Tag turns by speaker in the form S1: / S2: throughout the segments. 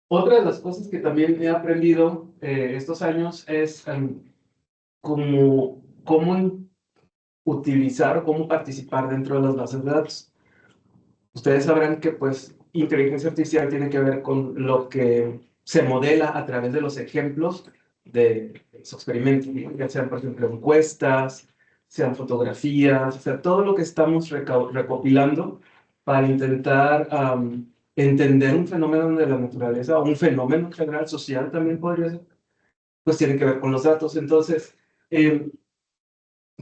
S1: Otra de las cosas que también he aprendido estos años es cómo utilizar o cómo participar dentro de las bases de datos. Ustedes sabrán que pues inteligencia artificial tiene que ver con lo que se modela a través de los ejemplos de los experimentos, ¿no? Ya sean, por ejemplo, encuestas, sean fotografías, o sea, todo lo que estamos recopilando para intentar entender un fenómeno de la naturaleza o un fenómeno en general social también podría ser, pues tiene que ver con los datos. Entonces, eh,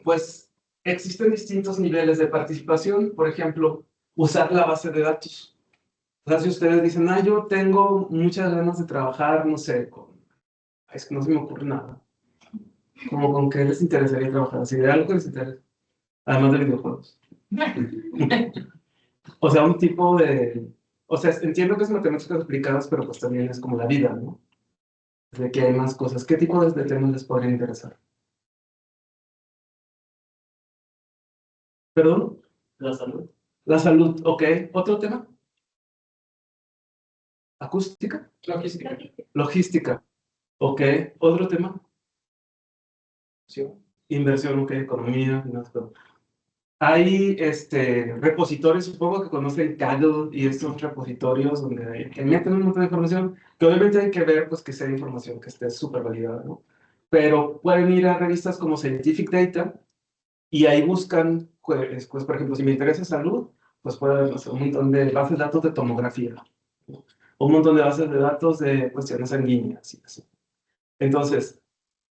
S1: pues existen distintos niveles de participación. Por ejemplo, usar la base de datos. O sea, si ustedes dicen, ah, yo tengo muchas ganas de trabajar, no sé, es que no se me ocurre nada. Como con qué les interesaría trabajar, así de algo que les interesa, además de videojuegos. O sea, un tipo de... O sea, entiendo que es matemáticas aplicadas, pero pues también es como la vida, ¿no? De que hay más cosas. ¿Qué tipo de temas les podrían interesar? ¿Perdón?
S2: La salud.
S1: La salud, ok. ¿Otro tema? ¿Acústica?
S2: Logística.
S1: Logística, ok. ¿Otro tema? Inversión, ok. Economía, finanzas. Hay repositorios, supongo que conocen Kaggle y estos repositorios donde que meten un montón de información, que obviamente hay que ver pues que sea información que esté súper validada, ¿no? Pero pueden ir a revistas como Scientific Data y ahí buscan, pues por ejemplo, si me interesa salud, pues puede haber, no sé, un montón de bases de datos de tomografía, ¿no? O un montón de bases de datos de cuestiones sanguíneas y así. Entonces,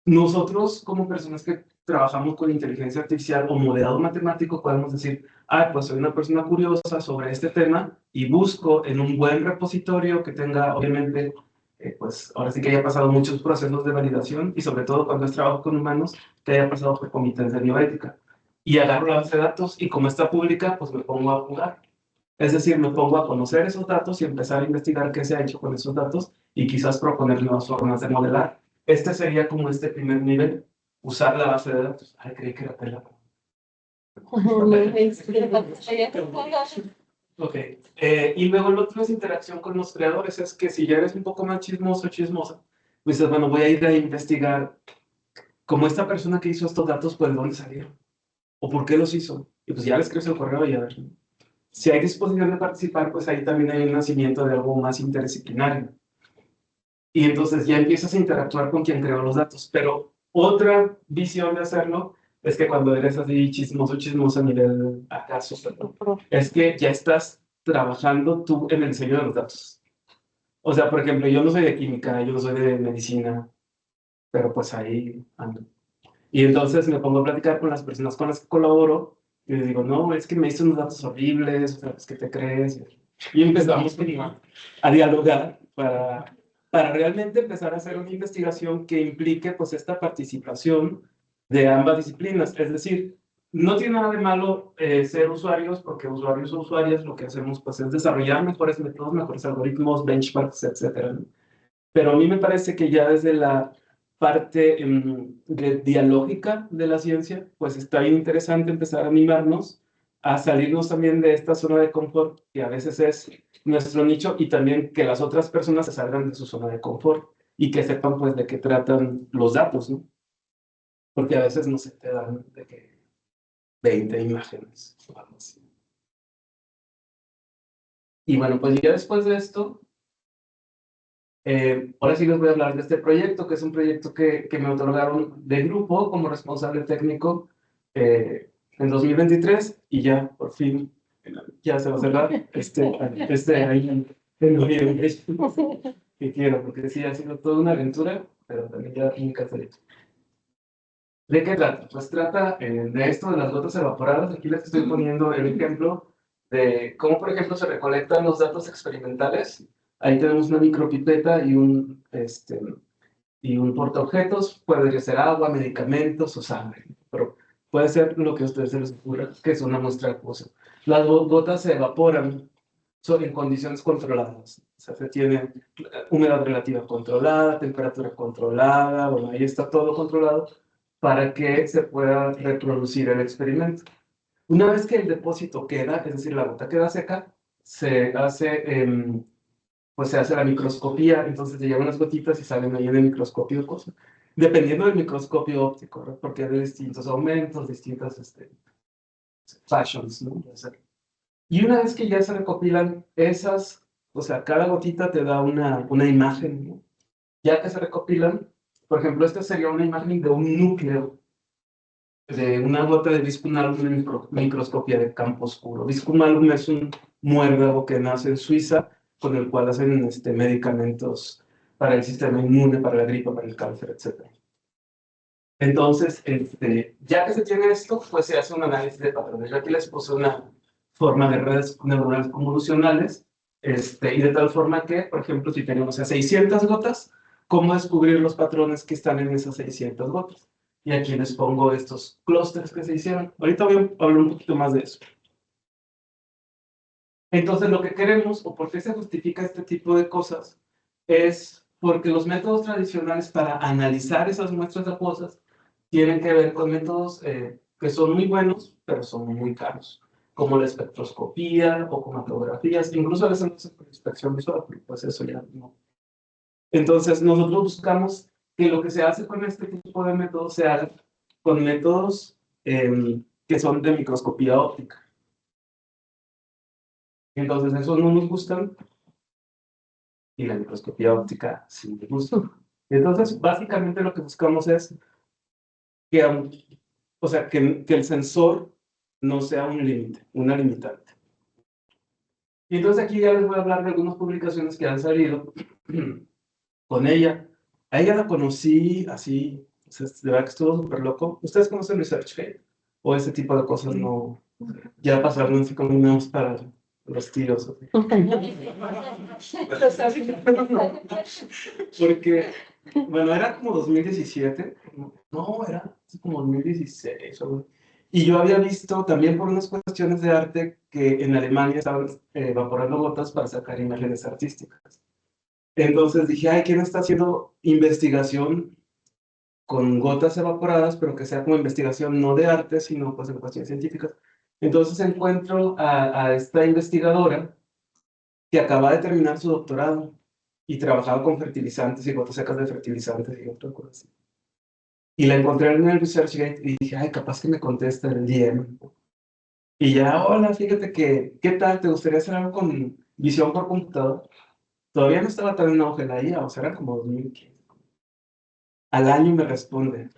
S1: nosotros como personas que trabajamos con inteligencia artificial o modelado matemático podemos decir, ah, pues soy una persona curiosa sobre este tema y busco en un buen repositorio que tenga, obviamente, pues ahora sí que haya pasado muchos procesos de validación y sobre todo cuando es trabajo con humanos, que haya pasado por comités de bioética. Y agarro la base de datos y como está pública, pues me pongo a jugar. Es decir, me pongo a conocer esos datos y empezar a investigar qué se ha hecho con esos datos y quizás proponer nuevas formas de modelar. Este sería como este primer nivel, usar la base de datos. Ay, creí que era tela. Ok. Y luego el otro es interacción con los creadores. Es que si ya eres un poco más chismoso, chismosa, pues dices, bueno, voy a ir a investigar como esta persona que hizo estos datos, pues de dónde salieron o por qué los hizo. Y pues ya les escribes el correo y a ver. Si hay disposición de participar, pues ahí también hay un nacimiento de algo más interdisciplinario. Y entonces ya empiezas a interactuar con quien creó los datos. Pero otra visión de hacerlo es que cuando eres así chismoso, chismoso a nivel acaso, es que ya estás trabajando tú en el diseño de los datos. O sea, por ejemplo, yo no soy de química, yo no soy de medicina, pero pues ahí ando. Y entonces me pongo a platicar con las personas con las que colaboro y les digo, no, es que me hizo unos datos horribles, o sea, es que te crees. Y empezamos a dialogar para realmente empezar a hacer una investigación que implique pues esta participación de ambas disciplinas. Es decir, no tiene nada de malo ser usuarios, porque usuarios o usuarias lo que hacemos pues es desarrollar mejores métodos, mejores algoritmos, benchmarks, etcétera, ¿no? Pero a mí me parece que ya desde la parte dialógica de la ciencia, pues está bien interesante empezar a animarnos a salirnos también de esta zona de confort, que a veces es nuestro nicho, y también que las otras personas se salgan de su zona de confort y que sepan pues de qué tratan los datos, ¿no? Porque a veces no se te dan de que 20 imágenes o algo así. Y bueno, pues ya después de esto, ahora sí les voy a hablar de este proyecto, que es un proyecto que me otorgaron de grupo como responsable técnico en 2023 y ya por fin ya se va a cerrar este año en noviembre. Que quiero, porque sí ha sido toda una aventura, pero también ya nunca se ha hecho. ¿De qué trata? Pues trata de esto de las gotas evaporadas. Aquí les estoy poniendo el ejemplo de cómo, por ejemplo, se recolectan los datos experimentales. Ahí tenemos una micropipeta y un portaobjetos. Puede ser agua, medicamentos o sangre, pero puede ser lo que a ustedes se les ocurra, que es una muestra acuosa. Las gotas se evaporan en condiciones controladas. O sea, se tiene humedad relativa controlada, temperatura controlada, bueno, ahí está todo controlado para que se pueda reproducir el experimento. Una vez que el depósito queda, es decir, la gota queda seca, se hace pues se hace la microscopía, entonces te llevan unas gotitas y salen ahí en el microscopio cosas. Dependiendo del microscopio óptico, ¿verdad? Porque hay de distintos aumentos, distintas fashions, ¿no? Y una vez que ya se recopilan esas, o sea, cada gotita te da una imagen, ¿no? Ya que se recopilan, por ejemplo, esta sería una imagen de un núcleo de una gota de Viscum alum en microscopía de campo oscuro. Viscum alum es un muérdago que nace en Suiza, con el cual hacen medicamentos para el sistema inmune, para la gripe, para el cáncer, etc. Entonces, ya que se tiene esto, pues se hace un análisis de patrones. Yo aquí les puse una forma de redes neuronales convolucionales, y de tal forma que, por ejemplo, si tenemos a 600 gotas, ¿cómo descubrir los patrones que están en esas 600 gotas? Y aquí les pongo estos clústeres que se hicieron. Ahorita voy a hablar un poquito más de eso. Entonces, lo que queremos, o por qué se justifica este tipo de cosas, es porque los métodos tradicionales para analizar esas muestras acuosas tienen que ver con métodos que son muy buenos, pero son muy caros, como la espectroscopía o cromatografías, incluso a veces no se por inspección visual, pero pues eso ya no. Entonces, nosotros buscamos que lo que se hace con este tipo de métodos se haga con métodos que son de microscopía óptica. Entonces, esos no nos gustan y la microscopía óptica sí nos gusta. Entonces, básicamente lo que buscamos es que, o sea, que el sensor no sea un límite, una limitante. Y entonces aquí ya les voy a hablar de algunas publicaciones que han salido con ella. A ella la conocí así, o sea, de verdad que estuvo súper loco. ¿Ustedes conocen ResearchGate? O ese tipo de cosas no, ya pasaron así como menos para los tíos. Porque, bueno, era como 2017, no, era como 2016. Y yo había visto también por unas cuestiones de arte que en Alemania estaban evaporando gotas para sacar imágenes artísticas. Entonces dije, ay, ¿quién está haciendo investigación con gotas evaporadas, pero que sea como investigación no de arte, sino pues en cuestiones científicas? Entonces encuentro a esta investigadora que acaba de terminar su doctorado y trabajaba con fertilizantes y gotas secas de fertilizantes y otra cosa así. Y la encontré en el ResearchGate y dije, ay, capaz que me contesta el DM. Y ya, hola, fíjate que, ¿qué tal? ¿Te gustaría hacer algo con visión por computador? Todavía no estaba tan en auge la IA, o sea, era como 2015. Al año me responde.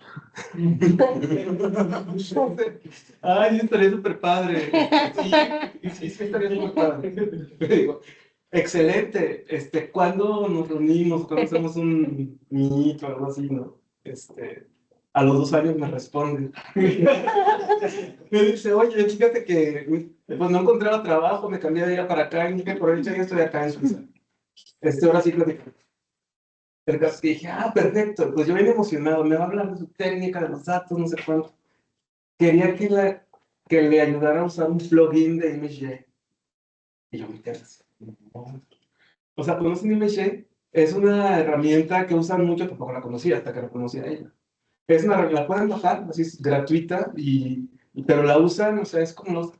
S1: Ay, sí, estaría súper padre. Sí, sí, estaría súper padre. Le digo, excelente. ¿Cuándo nos reunimos? ¿Cuándo hacemos un meet o algo así, no? A los 2 años me responde. Me dice, oye, fíjate que pues no encontraba trabajo, me cambié de allá para acá y dije, por ahorita ya estoy acá en Suiza. Ahora sí platicamos. El caso es que dije, ah, perfecto, pues yo bien emocionado, me va a hablar de su técnica, de los datos, no sé cuánto. Quería que le ayudara a usar un plugin de ImageJ. Y yo me quedé así. O sea, ¿conocen ImageJ? Es una herramienta que usan mucho, tampoco la conocía hasta que la conocí a ella. Es la pueden bajar, así es gratuita, pero la usan, o sea, es como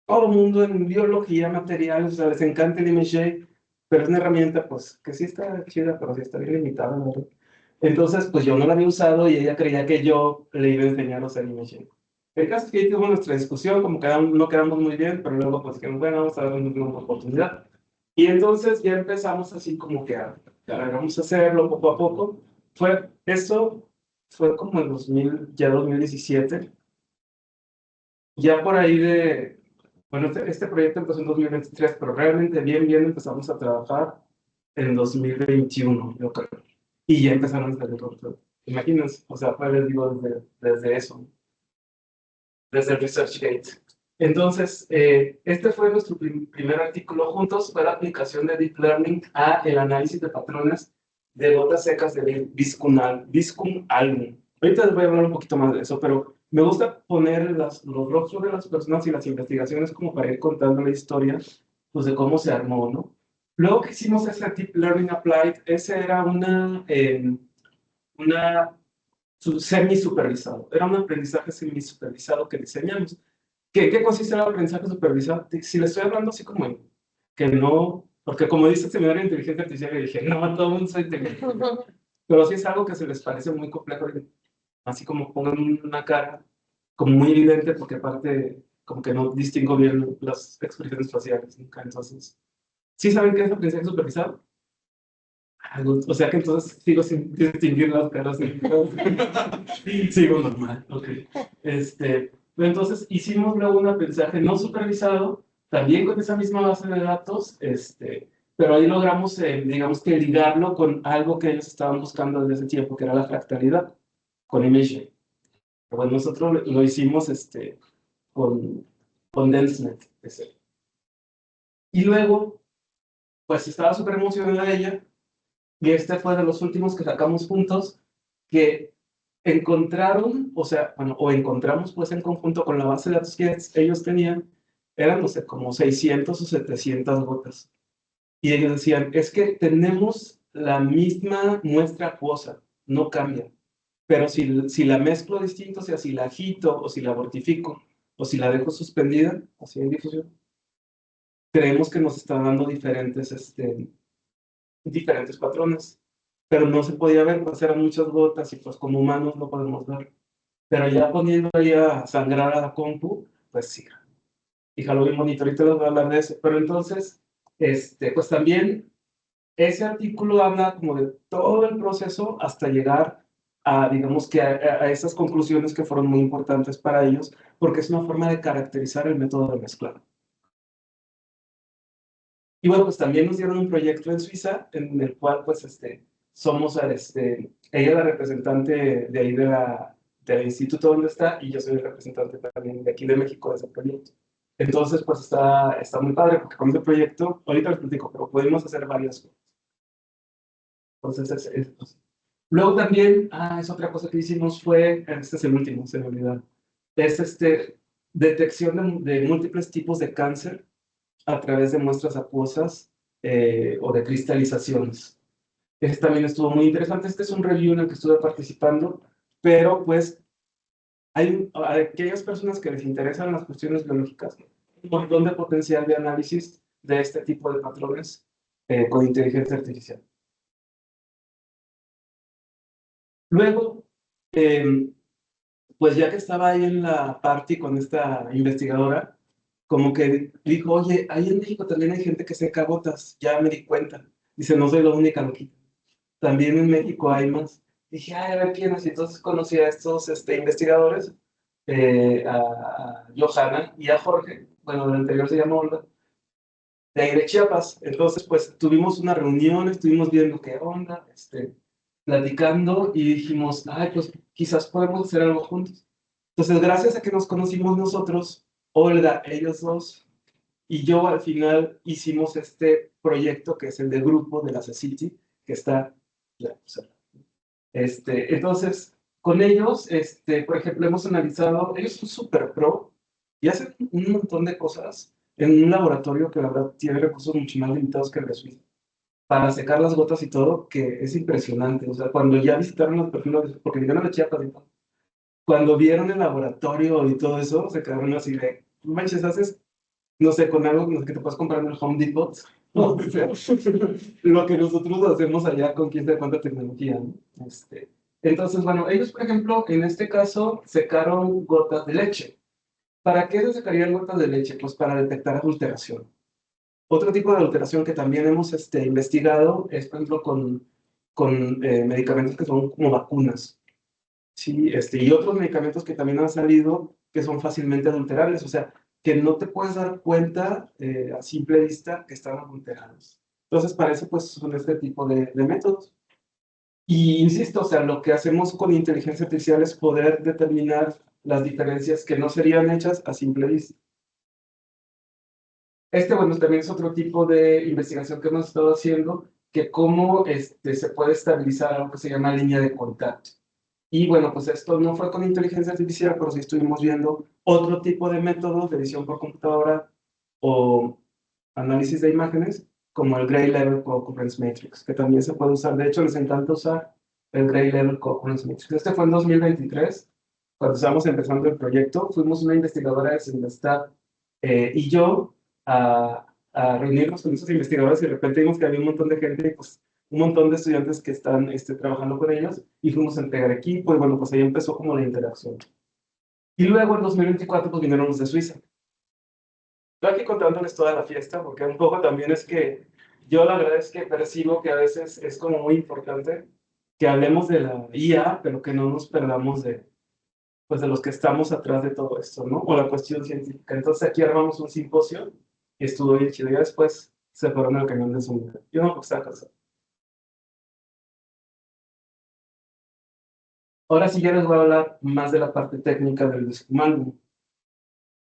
S1: todo el mundo en biología, materiales, o sea, les encanta el ImageJ, pero es una herramienta, pues, que sí está chida, pero sí está bien limitada, ¿no? Entonces, pues yo no la había usado y ella creía que yo le iba a enseñar a usar ImageJ. El caso es que ahí tuvimos nuestra discusión, como que no quedamos muy bien, pero luego pues dijimos, bueno, vamos a darle una oportunidad. Y entonces ya empezamos así como que a ver, vamos a hacerlo poco a poco. Eso fue como en 2017. Ya por ahí bueno, este proyecto empezó en 2023, pero realmente bien empezamos a trabajar en 2021, yo creo. Y ya empezaron a salir otros. Imagínense, o sea, pues les digo desde eso, desde el ResearchGate. Entonces, este fue nuestro primer artículo juntos, fue la aplicación de Deep Learning a el análisis de patrones de gotas secas de Viscum alum. Ahorita les voy a hablar un poquito más de eso, pero me gusta poner los rostros de las personas y las investigaciones como para ir contando la historia, pues de cómo se armó, ¿no? Luego que hicimos ese Deep Learning Applied, ese era una semi-supervisado. Era un aprendizaje semi-supervisado que diseñamos. ¿Qué consiste el aprendizaje supervisado? Si le estoy hablando así como que no Porque como dice el seminario de inteligencia artificial, y dije, no, todo el mundo soy inteligente. Pero sí es algo que se les parece muy complejo, así como pongan una cara como muy evidente, porque aparte como que no distingo bien las expresiones faciales nunca. Entonces, ¿sí saben qué es aprendizaje supervisado? O sea que entonces sigo sin distinguir las caras. Sigo normal, ok. Pero entonces hicimos luego un aprendizaje no supervisado, también con esa misma base de datos, pero ahí logramos, digamos que ligarlo con algo que ellos estaban buscando desde ese tiempo, que era la fractalidad, con ImageNet. Bueno, nosotros lo hicimos con, con DenseNet. Y luego, pues estaba súper emocionada ella. Y este fue de los últimos que sacamos juntos, que encontraron, o sea, bueno, o encontramos pues en conjunto con la base de datos que ellos tenían, eran, no sé, como 600 o 700 gotas. Y ellos decían, es que tenemos la misma muestra acuosa, no cambia. Pero si la mezclo distinto, o sea, si la agito o si la mortifico o si la dejo suspendida, así en difusión, creemos que nos está dando diferentes patrones, pero no se podía ver, pues eran muchas gotas y pues como humanos no podemos ver. Pero ya poniendo ahí a sangrar a la compu, pues sí. Hija, lo bien bonito, ahorita les voy a hablar de eso. Pero entonces, pues también ese artículo habla como de todo el proceso hasta llegar a, digamos que a esas conclusiones que fueron muy importantes para ellos, porque es una forma de caracterizar el método de mezclado. Y bueno, pues también nos dieron un proyecto en Suiza, en el cual pues somos, ella es la representante de ahí del instituto donde está, y yo soy el representante también de aquí de México de ese proyecto. Entonces, pues está muy padre, porque con ese proyecto, ahorita les platico, pero pudimos hacer varias cosas. Entonces, pues. Luego también, es otra cosa que hicimos fue, este es el último, se me olvidó, es detección de múltiples tipos de cáncer a través de muestras acuosas o de cristalizaciones. Este también estuvo muy interesante. Este es un review en el que estuve participando, pero pues hay aquellas personas que les interesan las cuestiones biológicas, un montón de potencial de análisis de este tipo de patrones con inteligencia artificial. Luego, pues ya que estaba ahí en la party con esta investigadora, como que dijo, oye, ahí en México también hay gente que seca botas, ya me di cuenta. Dice, no soy la única loquita. También en México hay más. Dije, ay, a ver quiénes. Y entonces conocí a estos investigadores, a Johanna y a Jorge, bueno, el anterior se llama Olga, de ahí de Chiapas. Entonces, pues tuvimos una reunión, estuvimos viendo qué onda, platicando y dijimos, ay, pues quizás podemos hacer algo juntos. Entonces, gracias a que nos conocimos nosotros, Olga, ellos dos, y yo al final hicimos este proyecto que es el de grupo de la CECITI, que está ya, o sea, entonces, con ellos, por ejemplo, hemos analizado, ellos son súper pro y hacen un montón de cosas en un laboratorio que la verdad tiene recursos mucho más limitados que el de Suiza, para secar las gotas y todo, que es impresionante. O sea, cuando ya visitaron las personas, porque vinieron a Chiapas y todo, cuando vieron el laboratorio y todo eso, se quedaron así de, "No manches, haces, no sé, con algo no sé, que te puedes comprar en el Home Depot". O sea, lo que nosotros hacemos allá con quién sabe cuánta tecnología, ¿no? Entonces, bueno, ellos, por ejemplo, en este caso, secaron gotas de leche. ¿Para qué se secarían gotas de leche? Pues para detectar adulteración. Otro tipo de adulteración que también hemos investigado es, por ejemplo, con medicamentos que son como vacunas. Sí, y otros medicamentos que también han salido que son fácilmente adulterables, o sea, que no te puedes dar cuenta a simple vista que están adulterados. Entonces, para eso, pues, son este tipo de métodos. Y insisto, o sea, lo que hacemos con inteligencia artificial es poder determinar las diferencias que no serían hechas a simple vista. Bueno, también es otro tipo de investigación que hemos estado haciendo, que cómo se puede estabilizar algo que se llama línea de contacto. Y bueno, pues esto no fue con inteligencia artificial, pero sí estuvimos viendo otro tipo de métodos de edición por computadora o análisis de imágenes, como el Gray Level Co-occurrence Matrix, que también se puede usar. De hecho, les encanta usar el Gray Level Co-occurrence Matrix. Este fue en 2023, cuando estábamos empezando el proyecto. Fuimos una investigadora de Sinvestab y yo a a reunirnos con esos investigadores y de repente vimos que había un montón de gente, pues un montón de estudiantes que están trabajando con ellos y fuimos a entregar equipo y bueno, pues ahí empezó como la interacción. Y luego en 2024 pues vinieron los de Suiza. Yo aquí contándoles toda la fiesta porque un poco también es que yo la verdad es que percibo que a veces es como muy importante que hablemos de la IA, pero que no nos perdamos de, pues de los que estamos atrás de todo esto, ¿no? O la cuestión científica. Entonces aquí armamos un simposio y estuvo bien chido. Ya después se fueron al cañón de Zoom. Yo no, porque estaba cansado. Ahora sí ya les voy a hablar más de la parte técnica del deshumanismo,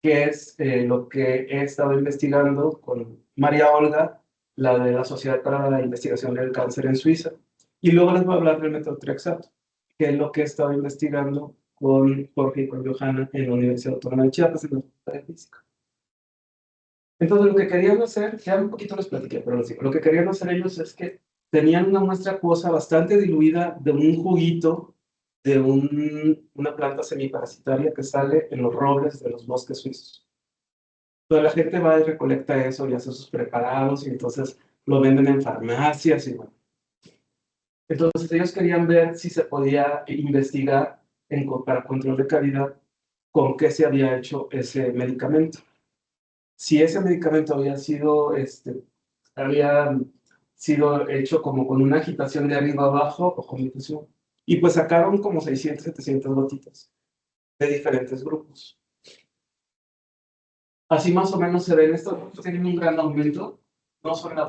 S1: que es lo que he estado investigando con María Olga, la de la Sociedad para la Investigación del Cáncer en Suiza. Y luego les voy a hablar del método Triaxat, que es lo que he estado investigando con Jorge y con Johanna en la Universidad Autónoma de Chiapas, en la Facultad de Física. Entonces, lo que querían hacer, ya un poquito les platiqué, pero lo que querían hacer ellos es que tenían una muestra acuosa bastante diluida de un juguito de una planta semiparasitaria que sale en los robles de los bosques suizos. Entonces, la gente va y recolecta eso y hace sus preparados y entonces lo venden en farmacias y bueno. Entonces, ellos querían ver si se podía investigar para control de calidad con qué se había hecho ese medicamento. Si ese medicamento había sido hecho como con una agitación de arriba abajo o con infusión. Y pues sacaron como 600, 700 gotitas de diferentes grupos. Así más o menos se ven, estos grupos tienen un gran aumento. No solo la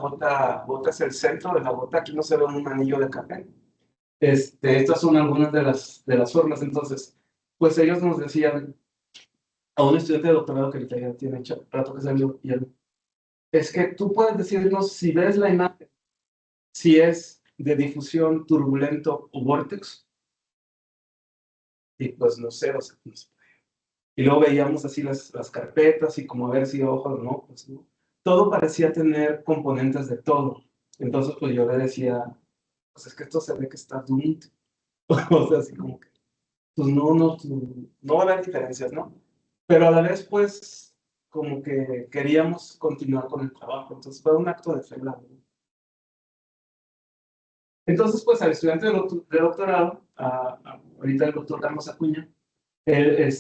S1: bota es el centro de la bota, aquí no se ve un anillo de café. Estas son algunas de las formas. Entonces, pues ellos nos decían, a un estudiante de doctorado que ahorita ya tiene rato que salió, y él, es que tú puedes decirnos si ves la imagen, si es de difusión turbulento o vortex, y pues no sé, o sea, no sé. Y luego veíamos así las carpetas y como a ver si ojo o no, pues no. Todo parecía tener componentes de todo. Entonces, pues yo le decía, pues es que esto se ve que está doomed. O sea, así como que, pues no va a haber diferencias, ¿no? Pero a la vez, pues, como que queríamos continuar con el trabajo. Entonces fue un acto de fe, ¿no? Entonces, pues al estudiante de doctorado, ahorita el doctor Carlos Acuña, él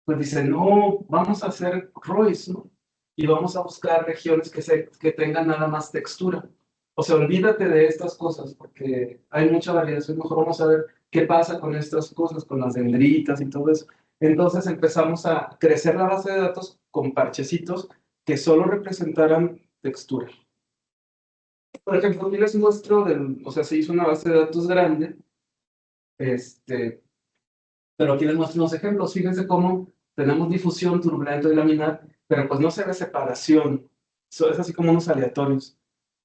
S1: pues dice, no, vamos a hacer ROIs, ¿no? Y vamos a buscar regiones que tengan nada más textura. O sea, olvídate de estas cosas, porque hay mucha variación. Mejor vamos a ver qué pasa con estas cosas, con las dendritas y todo eso. Entonces empezamos a crecer la base de datos con parchecitos que solo representaran textura. Por ejemplo, aquí les muestro, o sea, se hizo una base de datos grande, pero aquí les muestro unos ejemplos. Fíjense cómo tenemos difusión, turbulento y laminar, pero pues no se ve separación. Eso es así como unos aleatorios.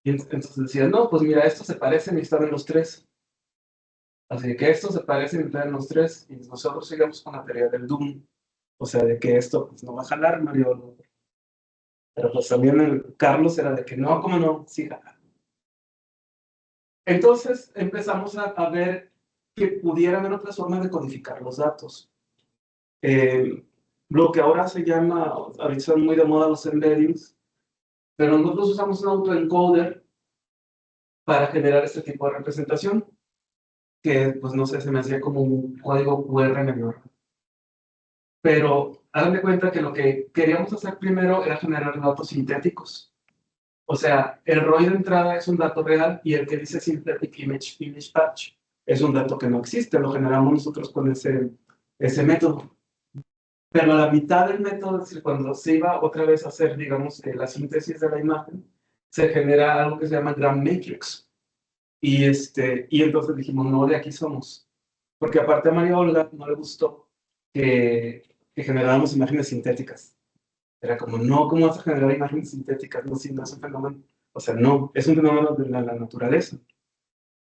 S1: Y entonces decían, no, pues mira, estos se parecen y están en los tres. Así que estos se parecen y están en los tres. Y nosotros seguimos con la teoría del Doom. O sea, de que esto pues, no va a jalar, Mario. Pero pues también el Carlos era de que no, ¿cómo no? Sí, jala. Entonces empezamos a ver que pudiera haber otras formas de codificar los datos. Lo que ahora se llama, ahorita están muy de moda los embeddings, pero nosotros usamos un autoencoder para generar este tipo de representación, que pues no sé, se me hacía como un código QR menor. Pero hagan de cuenta que lo que queríamos hacer primero era generar datos sintéticos. O sea, el ROI de entrada es un dato real y el que dice Synthetic Image Patch es un dato que no existe, lo generamos nosotros con ese método. Pero a la mitad del método, es decir, cuando se iba otra vez a hacer, digamos, la síntesis de la imagen, se genera algo que se llama Gram Matrix. Y entonces dijimos, no, de aquí somos. Porque aparte a María Olga no le gustó que generáramos imágenes sintéticas. Era como, no, ¿cómo vas a generar imágenes sintéticas? No, si no es un fenómeno. O sea, no, es un fenómeno de la naturaleza.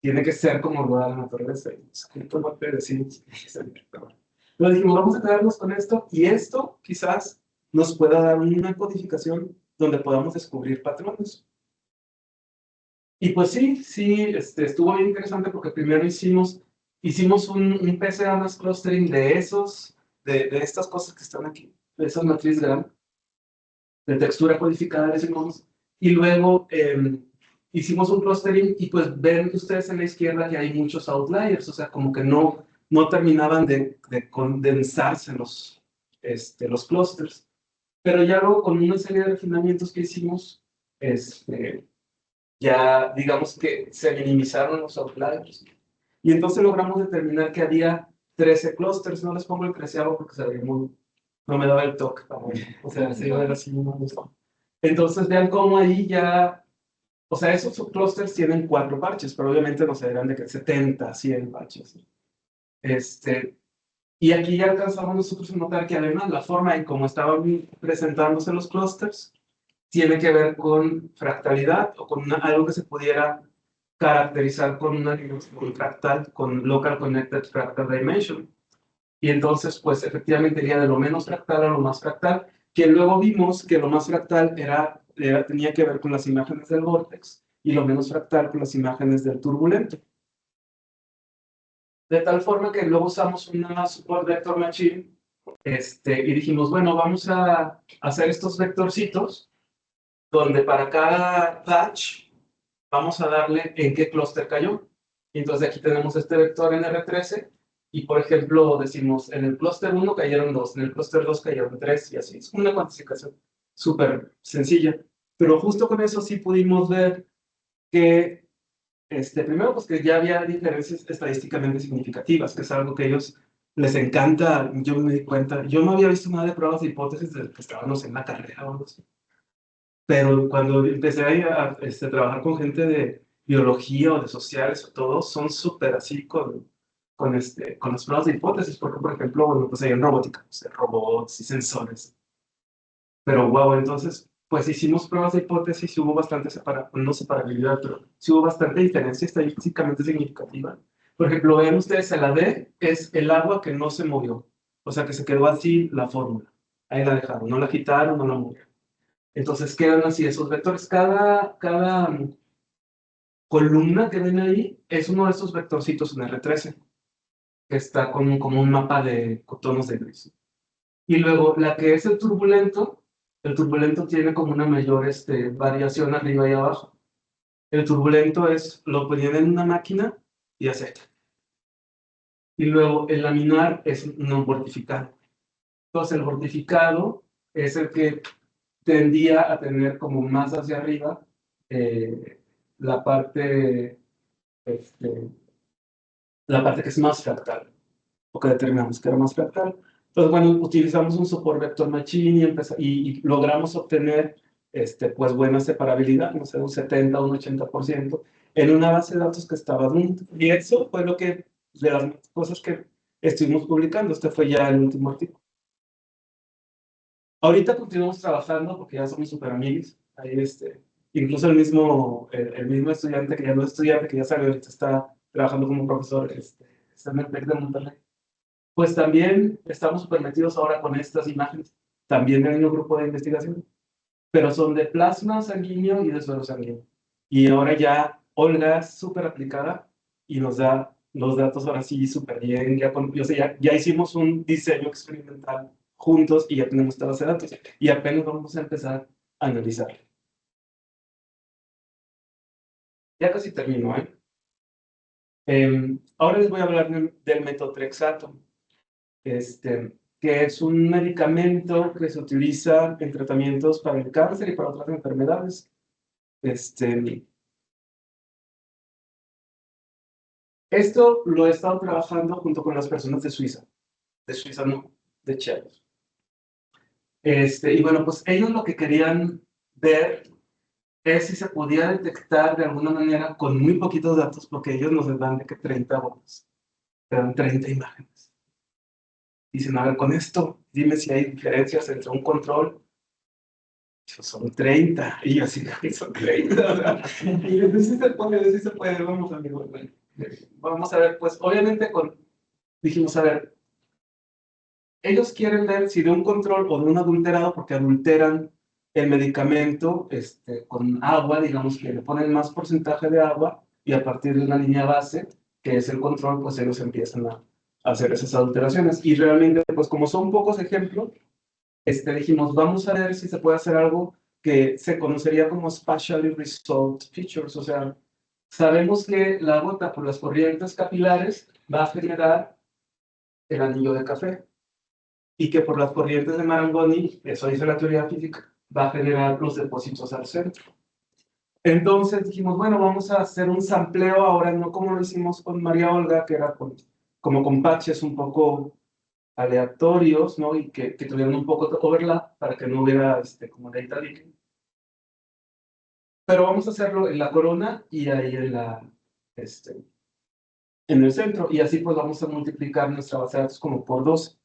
S1: Tiene que ser como lo da la naturaleza. Pero dijimos, vamos a quedarnos con esto y esto quizás nos pueda dar una codificación donde podamos descubrir patrones. Y pues sí, estuvo bien interesante porque primero hicimos un PCA más clustering de estas cosas que están aquí, de esas matrices grandes. de textura codificada, decimos, y luego hicimos un clustering y pues ven ustedes en la izquierda que hay muchos outliers, o sea, como que no terminaban de condensarse los clusters. Pero ya luego con una serie de refinamientos que hicimos, ya digamos que se minimizaron los outliers. Y entonces logramos determinar que había 13 clusters, no les pongo el 13º porque se veía muy, no me daba el toque, o sea, se iba a ver así, no me gustó. Entonces vean cómo ahí ya, o sea, esos subclusters tienen 4 parches, pero obviamente no se verán de que 70, 100 parches. Y aquí ya alcanzamos nosotros a notar que además la forma en cómo estaban presentándose los clusters tiene que ver con fractalidad o con algo que se pudiera caracterizar con un fractal, con Local Connected Fractal Dimension. Y entonces, pues efectivamente iría de lo menos fractal a lo más fractal, que luego vimos que lo más fractal tenía que ver con las imágenes del vórtex y lo menos fractal con las imágenes del turbulento. De tal forma que luego usamos una support vector machine y dijimos, bueno, vamos a hacer estos vectorcitos donde para cada patch vamos a darle en qué clúster cayó. Entonces aquí tenemos este vector en R13 y por ejemplo decimos en el clúster 1 cayeron 2, en el clúster 2 cayeron 3 y así. Es una cuantificación súper sencilla. Pero justo con eso sí pudimos ver que primero, pues que ya había diferencias estadísticamente significativas, que es algo que a ellos les encanta. Yo me di cuenta, yo no había visto nada de pruebas de hipótesis desde que estábamos en la carrera o algo así. Pero cuando empecé a trabajar con gente de biología o de sociales o todo, son súper así con las pruebas de hipótesis, porque por ejemplo, bueno, pues hay en robótica, o sea, robots y sensores. Pero wow, entonces, pues hicimos pruebas de hipótesis y hubo bastante no separabilidad, pero sí hubo bastante diferencia estadísticamente significativa. Por ejemplo, vean ustedes, la D es el agua que no se movió, o sea, que se quedó así la fórmula. Ahí la dejaron, no la quitaron, no la movieron. Entonces quedan así esos vectores. Cada columna que ven ahí es uno de estos vectorcitos en R13, que está como un mapa de tonos de gris. Y luego la que es el turbulento tiene como una mayor variación arriba y abajo. El turbulento lo ponían en una máquina y hace. Y luego el laminar es no mortificado. Entonces el mortificado es el que tendía a tener como más hacia arriba la parte, este, la parte que es más fractal, o que determinamos que era más fractal. Entonces, bueno, utilizamos un support vector machine y logramos obtener pues buena separabilidad, no sé, un 70 o un 80%, en una base de datos que estaba dentro. Y eso fue de las cosas que estuvimos publicando. Este fue ya el último artículo. Ahorita continuamos trabajando porque ya somos súper amigos. Ahí, incluso el mismo estudiante, que ya no es estudiante, que ya sabe, ahorita está trabajando como profesor, está en el TEC de Monterrey. Pues también estamos súper metidos ahora con estas imágenes. También hay un grupo de investigación, pero son de plasma sanguíneo y de suero sanguíneo. Y ahora ya Olga es súper aplicada y nos da los datos ahora sí súper bien. O sea, ya hicimos un diseño experimental juntos y ya tenemos esta base de datos. Y apenas vamos a empezar a analizar. Ya casi termino, ¿eh? Ahora les voy a hablar del metotrexato, que es un medicamento que se utiliza en tratamientos para el cáncer y para otras enfermedades. Esto lo he estado trabajando junto con las personas de Suiza no, de Chiapas. Y bueno, pues ellos lo que querían ver es si se podía detectar de alguna manera con muy poquitos datos, porque ellos nos dan de que 30 votos, te dan 30 imágenes. Dicen, a ver, con esto, dime si hay diferencias entre un control. Son 30, y yo así, son 30, o sea, y yo, sí se puede, vamos amigos, vamos a ver, pues obviamente dijimos, a ver, ellos quieren ver si de un control o de un adulterado, porque adulteran el medicamento con agua, digamos que le ponen más porcentaje de agua y a partir de una línea base, que es el control, pues ellos empiezan a hacer esas adulteraciones. Y realmente, pues como son pocos ejemplos, dijimos, vamos a ver si se puede hacer algo que se conocería como Spatially Resolved Features, o sea, sabemos que la gota por las corrientes capilares va a generar el anillo de café y que por las corrientes de Marangoni, eso dice la teoría física, va a generar los depósitos al centro. Entonces dijimos, bueno, vamos a hacer un sampleo ahora, no como lo hicimos con María Olga, que era como con patches un poco aleatorios, ¿no? Y que tuvieran un poco de overlap para que no hubiera como data leaking. Pero vamos a hacerlo en la corona y ahí en el centro, y así pues vamos a multiplicar nuestra base de datos como por 12.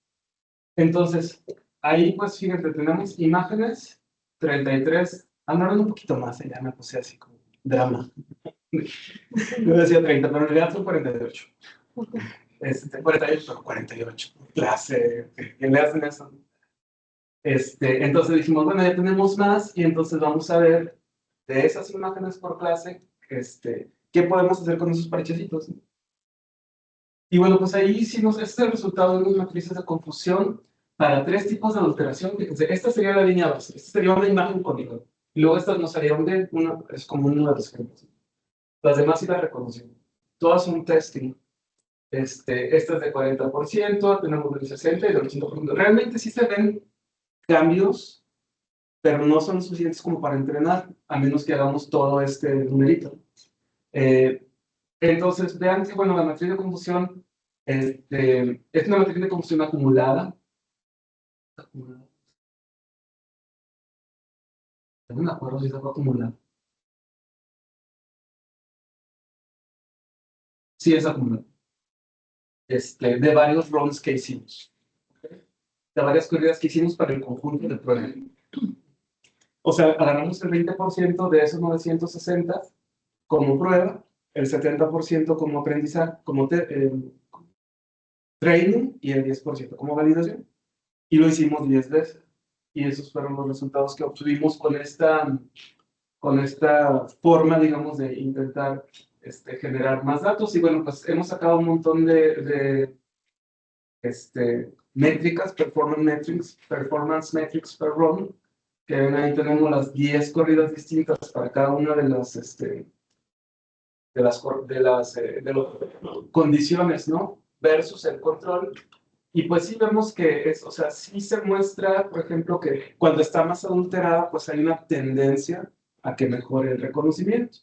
S1: Entonces, ahí pues fíjate, tenemos imágenes, 33, andaron un poquito más, ya me puse así como drama. Yo decía 30, pero en realidad son 48. 48, pero 48. Clase, ¿qué le hacen eso? Entonces dijimos, bueno, ya tenemos más, y entonces vamos a ver de esas imágenes por clase, ¿qué podemos hacer con esos parchecitos? Y bueno, pues ahí hicimos, este es el resultado de unas matrices de confusión para 3 tipos de alteración. Fíjense, esta sería la línea base, esta sería una imagen cónica. Y luego esta nos haría es como uno de los ejemplos. Las demás sí las reconocemos. Todas son testing. Esta es de 40%, tenemos del 60% y del 80%. Realmente sí se ven cambios, pero no son suficientes como para entrenar, a menos que hagamos todo este numerito. Entonces, vean que, bueno, la matriz de confusión es una matriz de confusión acumulada. No me acuerdo si se fue acumulada. Sí, es acumulada. De varios runs que hicimos. De varias corridas que hicimos para el conjunto del problema. O sea, agarramos el 20% de esos 960 como prueba, el 70% como aprendizaje, como training y el 10% como validación. Y lo hicimos 10 veces. Y esos fueron los resultados que obtuvimos con esta forma, digamos, de intentar generar más datos. Y bueno, pues hemos sacado un montón de métricas, performance metrics per run, que ahí tenemos las 10 corridas distintas para cada una de las, de las condiciones, ¿no? Versus el control. Y pues sí vemos que o sea, sí se muestra, por ejemplo, que cuando está más adulterada, pues hay una tendencia a que mejore el reconocimiento.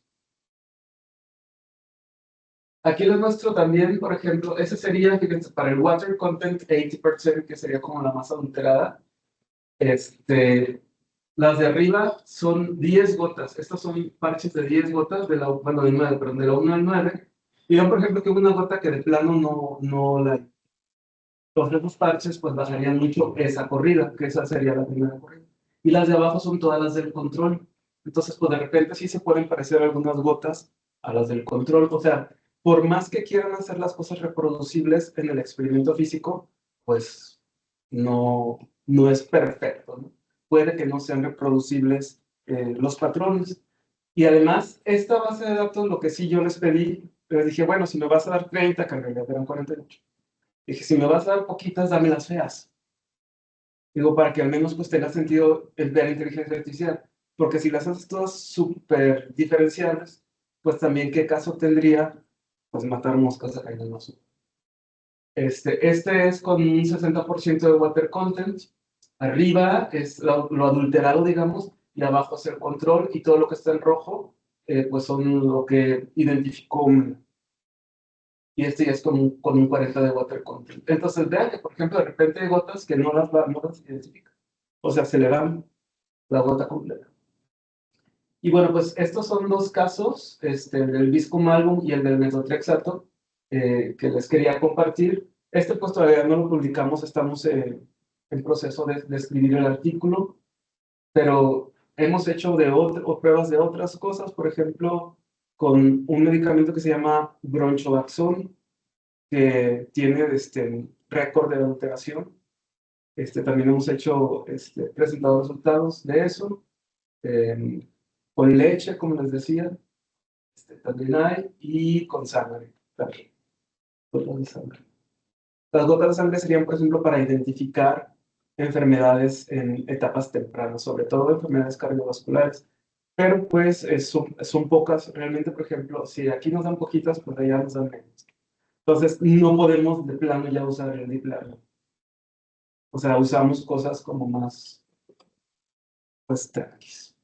S1: Aquí les muestro también, por ejemplo, ese sería, fíjense, para el water content 80%, que sería como la más adulterada. Las de arriba son 10 gotas. Estas son parches de 10 gotas, bueno, de 9, perdón, de la 1 al 9. Y yo, por ejemplo, que una gota que de plano no la... Los otros parches, pues bajarían mucho esa corrida, que esa sería la primera corrida. Y las de abajo son todas las del control. Entonces, pues de repente sí se pueden parecer algunas gotas a las del control. O sea, por más que quieran hacer las cosas reproducibles en el experimento físico, pues no es perfecto, ¿no? Puede que no sean reproducibles los patrones. Y además, esta base de datos, lo que sí yo les dije, bueno, si me vas a dar 30, que en realidad eran 48. Dije, si me vas a dar poquitas, dame las feas. Digo, para que al menos pues tenga sentido el ver inteligencia artificial. Porque si las haces todas súper diferenciadas, pues también qué caso tendría pues matar moscas acá en el mazo. Este es con un 60% de water content. Arriba es lo adulterado, digamos, y abajo es el control, y todo lo que está en rojo, pues son lo que identificó y ya es con un 40 de water content. Entonces vean que, por ejemplo, de repente hay gotas que no las identifican. O sea, se le dan la gota completa. Y bueno, pues estos son dos casos, el del Viscum album y el del metotrexato, que les quería compartir. Pues todavía no lo publicamos, estamos en proceso de escribir el artículo, pero hemos hecho pruebas de otras cosas, por ejemplo, con un medicamento que se llama Broncholaxone, que tiene récord de adulteración. También hemos presentado resultados de eso. Con leche, como les decía, también hay, y con sangre también. Gotas de sangre. Las gotas de sangre serían, por ejemplo, para identificar enfermedades en etapas tempranas, sobre todo enfermedades cardiovasculares. Pero pues son pocas, realmente, por ejemplo, si aquí nos dan poquitas, pues allá nos dan menos. Entonces, no podemos de plano ya usar el deep learning. O sea, usamos cosas como más, pues, tranquis,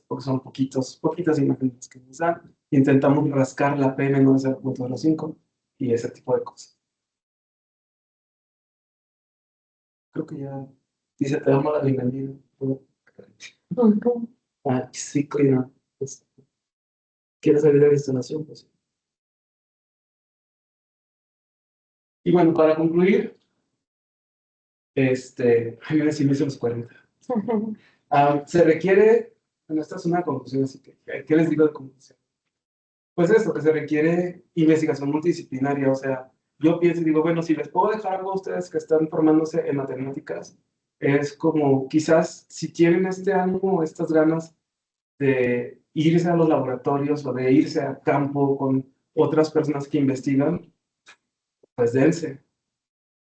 S1: porque son poquitas imágenes que nos dan. Intentamos rascar la P menos 0.05 y ese tipo de cosas. Creo que ya dice, te damos la bienvenida. Ah, sí, cuida. Pues, ¿quieres salir de la instalación? Pues. Y bueno, para concluir, ay, ahora sí me hice los 40. Se requiere, bueno, esta es una conclusión, así que, ¿qué les digo de conclusión? Pues esto, que se requiere investigación multidisciplinaria, o sea, yo pienso y digo, bueno, si les puedo dejar algo a ustedes que están formándose en matemáticas, es como quizás si tienen este ánimo, estas ganas de irse a los laboratorios o de irse a campo con otras personas que investigan, pues dense,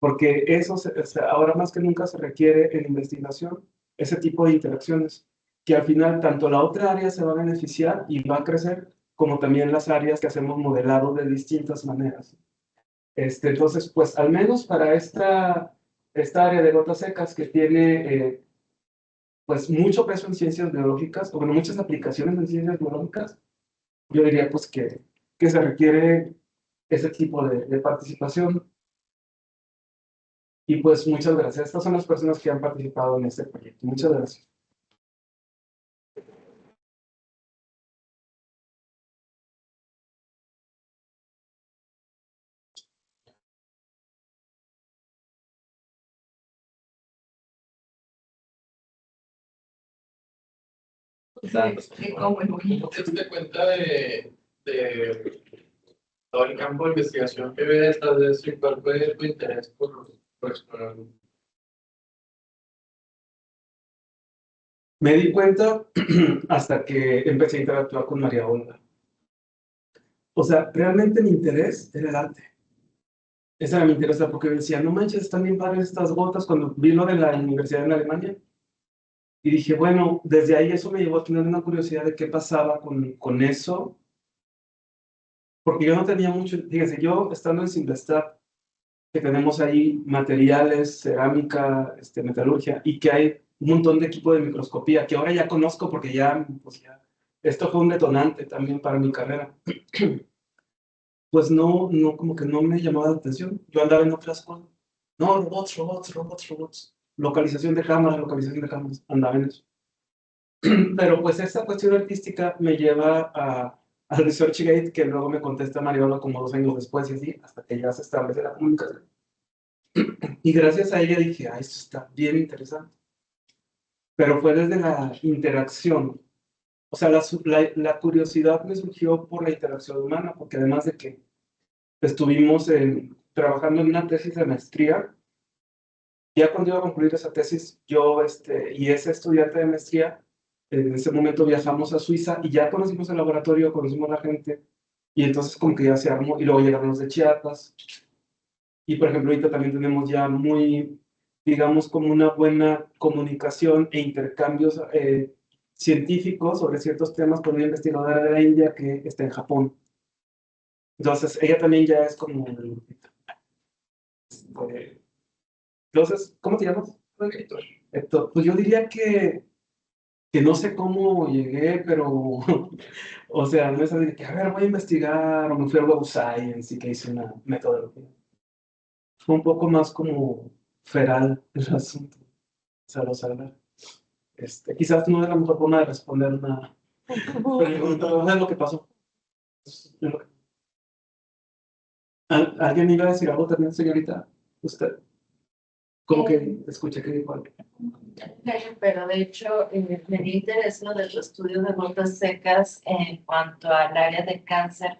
S1: porque eso o sea, ahora más que nunca se requiere en investigación ese tipo de interacciones, que al final tanto la otra área se va a beneficiar y va a crecer, como también las áreas que hacemos modelado de distintas maneras. Entonces, pues al menos para esta área de gotas secas que tiene pues mucho peso en ciencias biológicas, o bueno, muchas aplicaciones en ciencias biológicas, yo diría pues que se requiere ese tipo de participación. Y pues muchas gracias. Estas son las personas que han participado en este proyecto. Muchas gracias.
S2: ¿Te diste cuenta de todo el campo de investigación que ves detrás de eso y cuál fue tu interés por explorarlo?
S1: Me di cuenta hasta que empecé a interactuar con María Olga. O sea, realmente mi interés era el arte. Ese era mi interés, porque decía, no manches, están bien padres estas gotas, cuando vi lo de la universidad en Alemania. Y dije, bueno, desde ahí eso me llevó a tener una curiosidad de qué pasaba con eso, porque yo no tenía mucho, fíjense, yo estando en Simvestab, que tenemos ahí materiales, cerámica, metalurgia, y que hay un montón de equipo de microscopía, que ahora ya conozco porque ya, pues ya, esto fue un detonante también para mi carrera. Pues no, como que no me llamaba la atención. Yo andaba en otras cosas. No, robots. Localización de cámaras, andaba en eso. Pero pues esta cuestión artística me lleva al ResearchGate, que luego me contesta Mariola como 2 años después y así, hasta que ya se establece la comunicación. Y gracias a ella dije, esto está bien interesante. Pero fue desde la interacción. O sea, la curiosidad me surgió por la interacción humana, porque además de que estuvimos trabajando en una tesis de maestría, ya cuando iba a concluir esa tesis, yo y ese estudiante de maestría, en ese momento viajamos a Suiza y ya conocimos el laboratorio, conocimos la gente, y entonces como que ya se armó, y luego llegaron los de Chiapas, y por ejemplo ahorita también tenemos ya muy, digamos, como una buena comunicación e intercambios científicos sobre ciertos temas con una investigadora de la India que está en Japón. Entonces ella también ya es como, entonces, ¿cómo te llamas?
S2: Héctor.
S1: Héctor, pues yo diría que no sé cómo llegué, pero, o sea, no es así de que, a ver, voy a investigar, o me fui al Web Science y que hice una metodología. Fue un poco más como feral el asunto, o sea, lo sabrá. Quizás no es la mejor forma de responder una pregunta, pero es lo que pasó. Es lo que- ¿Alguien iba a decir algo también, señorita? ¿Usted? ¿Cómo que escuché que dijo algo?
S3: Pero de hecho, me dio interés lo del estudio de gotas secas en cuanto al área de cáncer.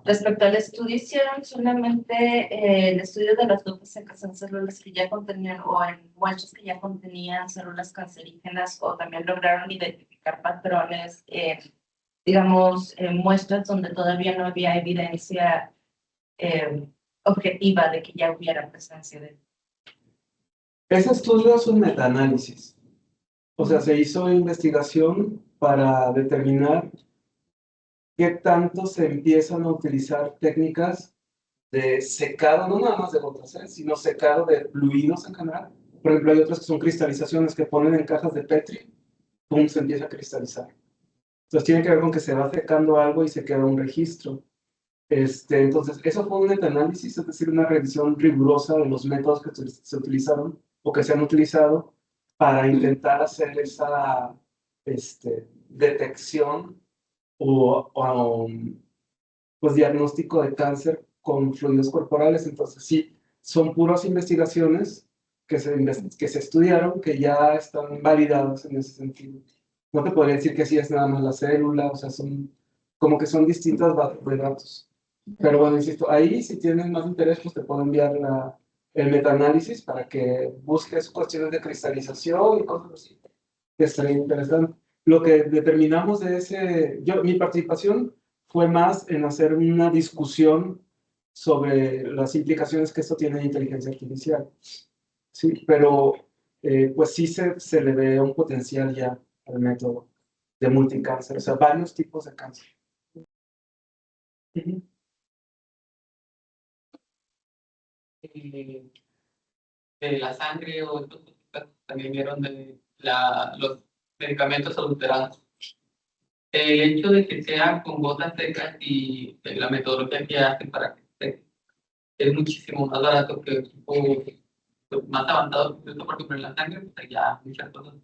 S3: Respecto al estudio, hicieron solamente el estudio de las gotas secas en células que ya contenían o en muestras que ya contenían células cancerígenas, o también lograron identificar patrones, digamos, muestras donde todavía no había evidencia objetiva de que ya hubiera presencia de
S1: Ese estudio es un metaanálisis. O sea, se hizo investigación para determinar qué tanto se empiezan a utilizar técnicas de secado, no nada más de gotas, sino secado de fluidos en general. Por ejemplo, hay otras que son cristalizaciones que ponen en cajas de Petri, pum, se empieza a cristalizar. Entonces tiene que ver con que se va secando algo y se queda un registro. Entonces, eso fue un metaanálisis, es decir, una revisión rigurosa de los métodos que se utilizaron o que se han utilizado para intentar hacer esa detección o pues, diagnóstico de cáncer con fluidos corporales. Entonces, sí, son puras investigaciones que se estudiaron, que ya están validadas en ese sentido. No te podría decir que sí es nada más la célula, o sea, son como que son distintas bases de datos. Pero bueno, insisto, ahí si tienes más interés, pues te puedo enviar el metaanálisis para que busques cuestiones de cristalización y cosas así, que estaría interesante. Lo que determinamos de mi participación fue más en hacer una discusión sobre las implicaciones que esto tiene en inteligencia artificial. Sí, pero pues sí se le ve un potencial ya al método de multicáncer, o sea, varios tipos de cáncer. Ujú.
S4: eh, de la sangre o estos también vieron de los medicamentos adulterados. El hecho de que sea con gotas secas y la metodología que hacen para que esté es muchísimo más barato que equipo pues, más avanzado, incluso por ejemplo en la sangre, pues ya muchas cosas.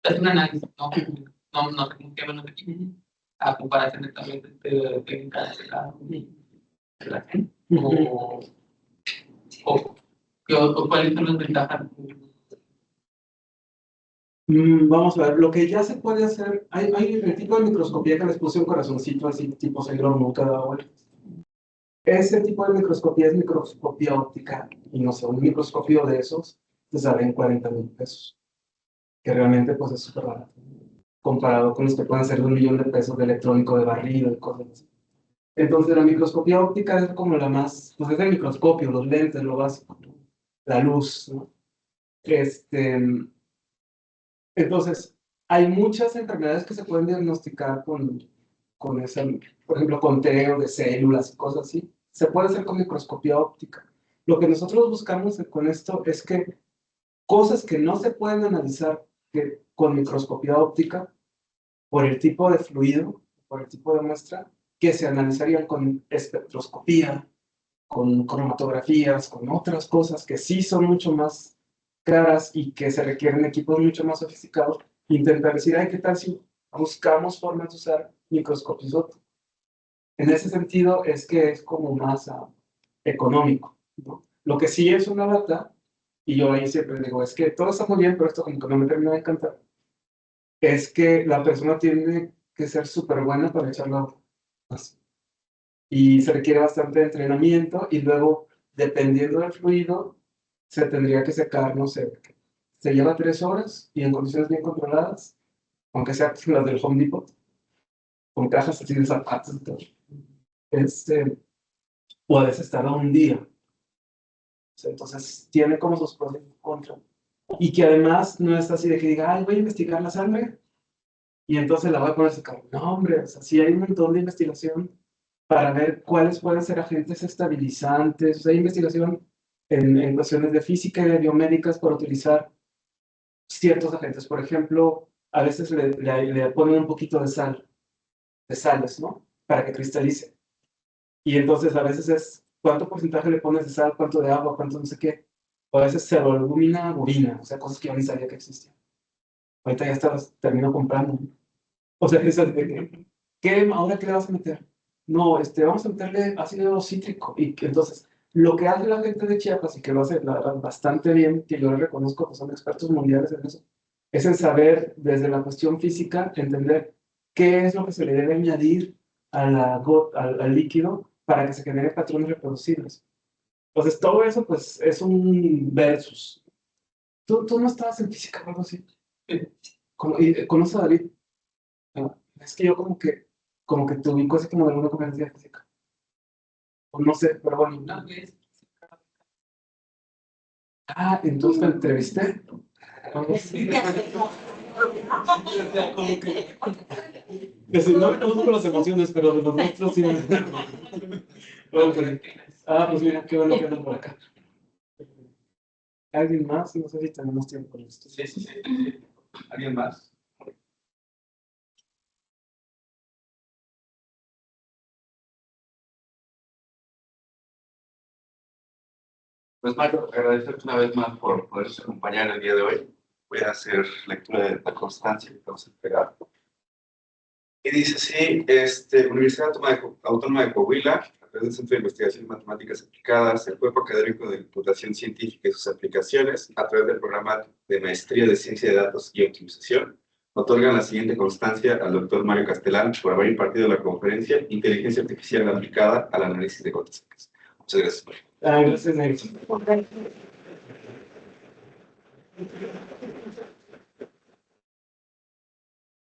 S4: Es un análisis, no sé cómo se llaman aquí, a comparación de también de técnicas de la gente, o cuáles son las ventajas.
S1: Vamos a ver, lo que ya se puede hacer, hay el tipo de microscopía que les puse un corazoncito así, tipo Sailor Moon cada vuelta. Ese tipo de microscopía es microscopía óptica, y no sé, un microscopio de esos te sale en 40,000 pesos, que realmente pues es súper barato, comparado con los que pueden ser de 1 millón de pesos de electrónico de barrido y cosas así. Entonces la microscopía óptica es como la más, pues es el microscopio, los lentes, lo básico, ¿no? La luz, ¿no? Entonces, hay muchas enfermedades que se pueden diagnosticar con esa, por ejemplo, conteo de células y cosas así. Se puede hacer con microscopía óptica. Lo que nosotros buscamos con esto es que cosas que no se pueden analizar con microscopía óptica, por el tipo de fluido, por el tipo de muestra, que se analizarían con espectroscopía, con cromatografías, con otras cosas que sí son mucho más caras y que se requieren equipos mucho más sofisticados, intentar decir, ay, ¿qué tal si buscamos formas de usar microscopios ópticos? En ese sentido es que es como más económico, ¿no? Lo que sí es una data, y yo ahí siempre digo, es que todo está muy bien, pero esto como que no me termina de encantar, es que la persona tiene que ser súper buena para echarlo así. Y se requiere bastante entrenamiento y luego, dependiendo del fluido, se tendría que secar, no sé, se lleva 3 horas y en condiciones bien controladas, aunque sea las del Home Depot, con cajas así de zapatos y todo. Puedes estar a un día. Entonces, tiene como sus pros y sus contras. Y que además no es así de que diga, ay, voy a investigar la sangre y entonces la voy a poner a secar. No, hombre, o sea, sí hay un montón de investigación para ver cuáles pueden ser agentes estabilizantes. O sea, hay investigación en cuestiones de física y de biomédicas para utilizar ciertos agentes. Por ejemplo, a veces le ponen un poquito de sales, ¿no? Para que cristalice. Y entonces a veces es cuánto porcentaje le pones de sal, cuánto de agua, cuánto no sé qué. O a veces ceroalbúmina, bobina, o sea, cosas que yo ni sabía que existían. Ahorita ya las termino comprando. O sea, esas de ¿ahora qué le vas a meter? No, vamos a meterle ácido cítrico. Y entonces, lo que hace la gente de Chiapas, y que lo hace la verdad, bastante bien, que yo les reconozco que son expertos mundiales en eso, es en saber desde la cuestión física, entender qué es lo que se le debe añadir al líquido para que se generen patrones reproducibles. Entonces, todo eso, pues, es un versus. ¿Tú no estabas en física o algo así? ¿Conoces a David? Ah, es que yo como que te ubico así como de alguna conferencia física. O no sé, pero bueno.
S4: Una vez
S1: Ah, entonces te entrevisté. Que si no me conozco las emociones, pero de los nuestros sí. Ok. Ah, pues mira, qué bueno que andan por acá. ¿Alguien más? No sé si tenemos tiempo con esto.
S4: Sí, sí, sí. ¿Alguien más?
S5: Pues Marco, agradecerte una vez más por podernos acompañar el día de hoy. Voy a hacer lectura de la constancia que vamos a entregar. Y dice así, Universidad Autónoma de Coahuila, a través del Centro de Investigación en Matemáticas Aplicadas, el Cuerpo Académico de Computación Científica y sus aplicaciones, a través del programa de Maestría de Ciencia de Datos y Optimización, otorgan la siguiente constancia al doctor Mario Castelán por haber impartido la conferencia Inteligencia Artificial aplicada al análisis de gotas secas. Muchas gracias, Mario.
S1: Ah, gracias, Nelson.